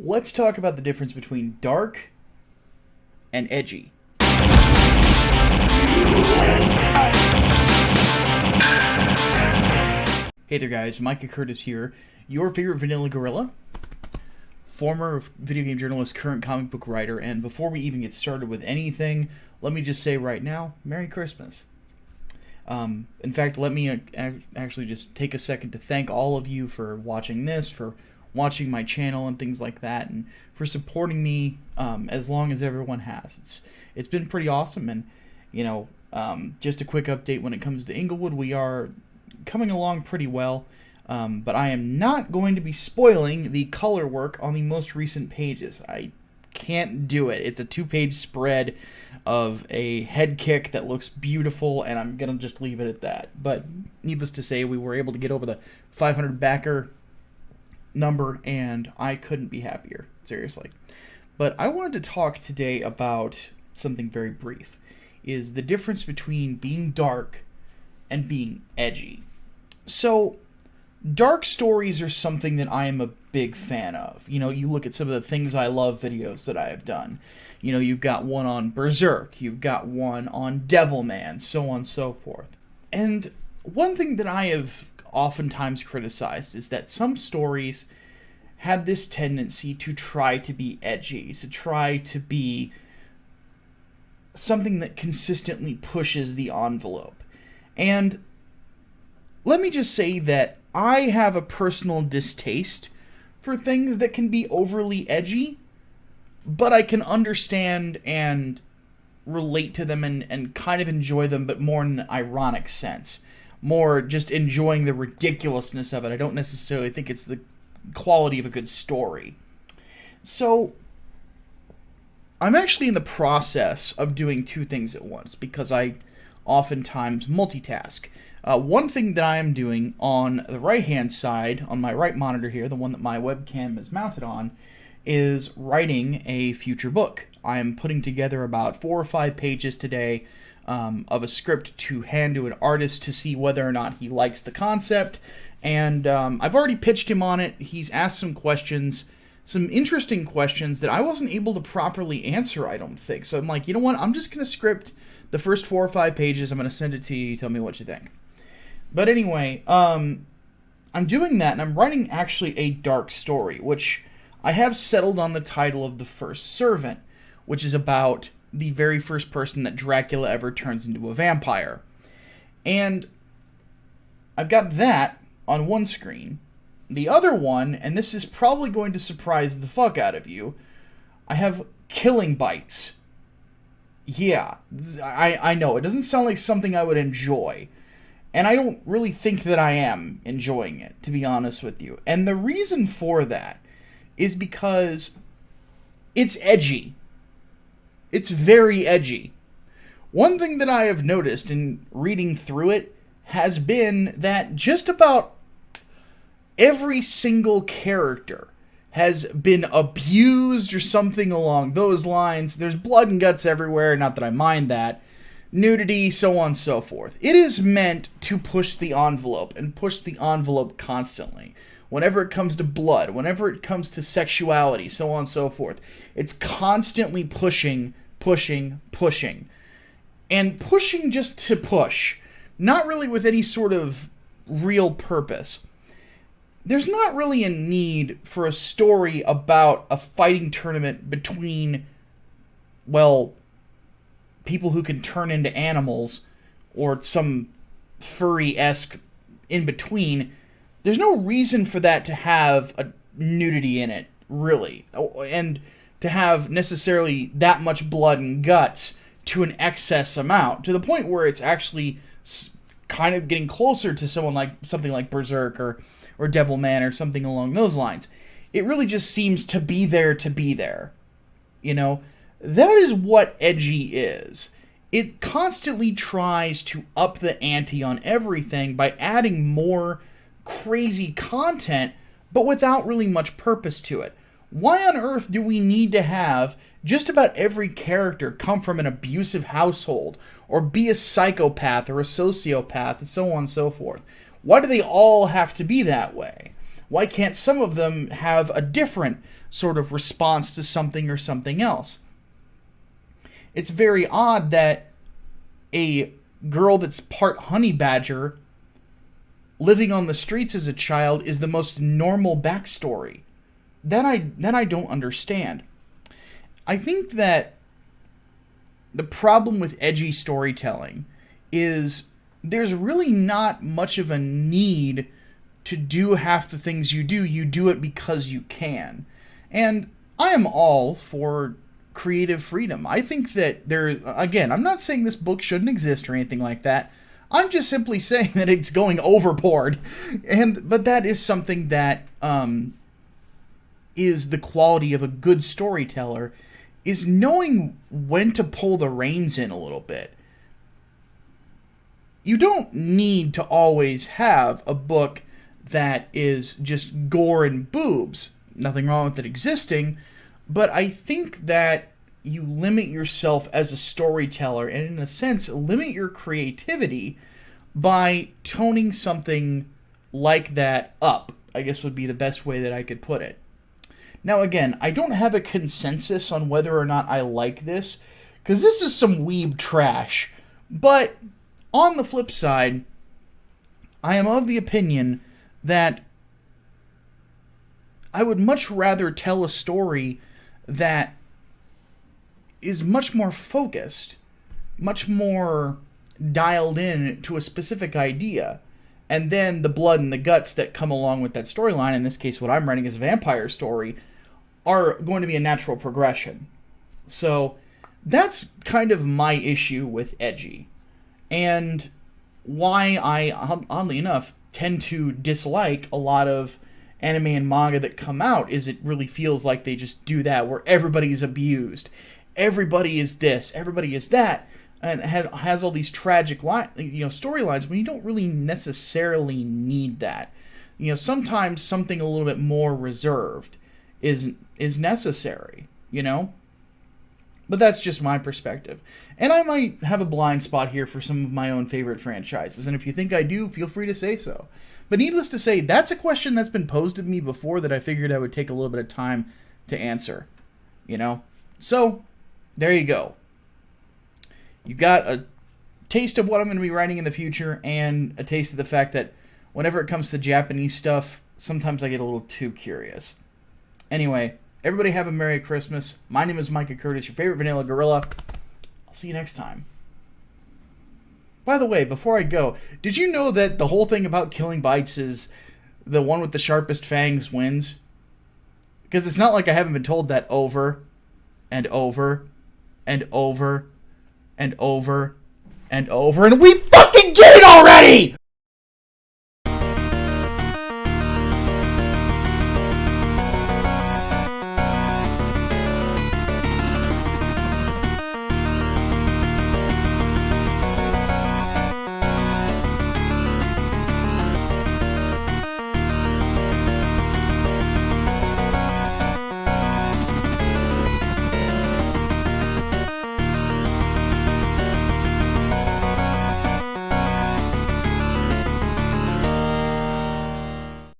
Let's talk about the difference between dark and edgy. Hey there guys, Micah Curtis here, your favorite vanilla gorilla, former video game journalist, current comic book writer, and before we even get started with anything, let me just say right now, Merry Christmas. In fact, let me actually just take a second to thank all of you for watching this, for watching my channel and things like that, and for supporting me as long as everyone has. It's been pretty awesome, and just a quick update when it comes to Englewood, we are coming along pretty well, but I am not going to be spoiling the color work on the most recent pages. I can't do it. It's a 2-page spread of a head kick that looks beautiful, and I'm gonna just leave it at that. But needless to say, we were able to get over the 500 backer number, and I couldn't be happier, seriously. But I wanted to talk today about something very brief, is the difference between being dark and being edgy. So, dark stories are something that I am a big fan of. You look at some of the things I love videos that I have done. You've got one on Berserk, you've got one on Devilman, so on and so forth. And one thing that I have oftentimes criticized is that some stories had this tendency to try to be edgy, to try to be something that consistently pushes the envelope. And let me just say that I have a personal distaste for things that can be overly edgy, but I can understand and relate to them and kind of enjoy them, but more in an ironic sense. More just enjoying the ridiculousness of it. I don't necessarily think it's the quality of a good story. So, I'm actually in the process of doing two things at once, because I oftentimes multitask. One thing that I am doing on the right-hand side, on my right monitor here, the one that my webcam is mounted on, is writing a future book. I am putting together about 4 or 5 pages today of a script to hand to an artist to see whether or not he likes the concept. And I've already pitched him on it. He's asked some questions, some interesting questions that I wasn't able to properly answer, I don't think. So I'm like, you know what? I'm just going to script the first 4 or 5 pages. I'm going to send it to you. Tell me what you think. But anyway, I'm doing that, and I'm writing actually a dark story, which I have settled on the title of The First Servant, which is about the very first person that Dracula ever turns into a vampire. And I've got that on one screen. The other one, and this is probably going to surprise the fuck out of you, I have Killing Bites. Yeah, I know, it doesn't sound like something I would enjoy. And I don't really think that I am enjoying it, to be honest with you. And the reason for that is because it's edgy. It's very edgy. One thing that I have noticed in reading through it has been that just about every single character has been abused or something along those lines. There's blood and guts everywhere, not that I mind that. Nudity, so on and so forth. It is meant to push the envelope, and push the envelope constantly. Whenever it comes to blood, whenever it comes to sexuality, so on and so forth. It's constantly pushing, pushing, pushing. And pushing just to push. Not really with any sort of real purpose. There's not really a need for a story about a fighting tournament between, well, people who can turn into animals, or some furry-esque in-between. There's no reason for that to have a nudity in it, really. And to have necessarily that much blood and guts to an excess amount, to the point where it's actually kind of getting closer to something like Berserk or Devilman or something along those lines. It really just seems to be there to be there. That is what edgy is. It constantly tries to up the ante on everything by adding more crazy content, but without really much purpose to it. Why on earth do we need to have just about every character come from an abusive household, or be a psychopath or a sociopath, and so on and so forth? Why do they all have to be that way? Why can't some of them have a different sort of response to something or something else. It's very odd that a girl that's part honey badger living on the streets as a child is the most normal backstory. That I don't understand. I think that the problem with edgy storytelling is there's really not much of a need to do half the things you do. You do it because you can. And I am all for creative freedom. I think that again, I'm not saying this book shouldn't exist or anything like that. I'm just simply saying that it's going overboard. But that is something that is the quality of a good storyteller, is knowing when to pull the reins in a little bit. You don't need to always have a book that is just gore and boobs. Nothing wrong with it existing, but I think that you limit yourself as a storyteller and, in a sense, limit your creativity by toning something like that up, I guess would be the best way that I could put it. Now, again, I don't have a consensus on whether or not I like this, because this is some weeb trash. But on the flip side, I am of the opinion that I would much rather tell a story that is much more focused, much more dialed in to a specific idea, and then the blood and the guts that come along with that storyline, in this case what I'm writing is a vampire story, are going to be a natural progression. So that's kind of my issue with Edgy, and why I, oddly enough, tend to dislike a lot of anime and manga that come out, is it really feels like they just do that, where everybody's abused, everybody is this, everybody is that, and has all these tragic storylines when you don't really necessarily need that. Sometimes something a little bit more reserved is necessary, But that's just my perspective. And I might have a blind spot here for some of my own favorite franchises, and if you think I do, feel free to say so. But needless to say, that's a question that's been posed to me before that I figured I would take a little bit of time to answer, So, there you go. You got a taste of what I'm going to be writing in the future, and a taste of the fact that whenever it comes to Japanese stuff, sometimes I get a little too curious. Anyway, everybody have a Merry Christmas. My name is Micah Curtis, your favorite vanilla gorilla. I'll see you next time. By the way, before I go, did you know that the whole thing about killing bites is the one with the sharpest fangs wins? Because it's not like I haven't been told that over and over and over and over and over, and we fucking get it already!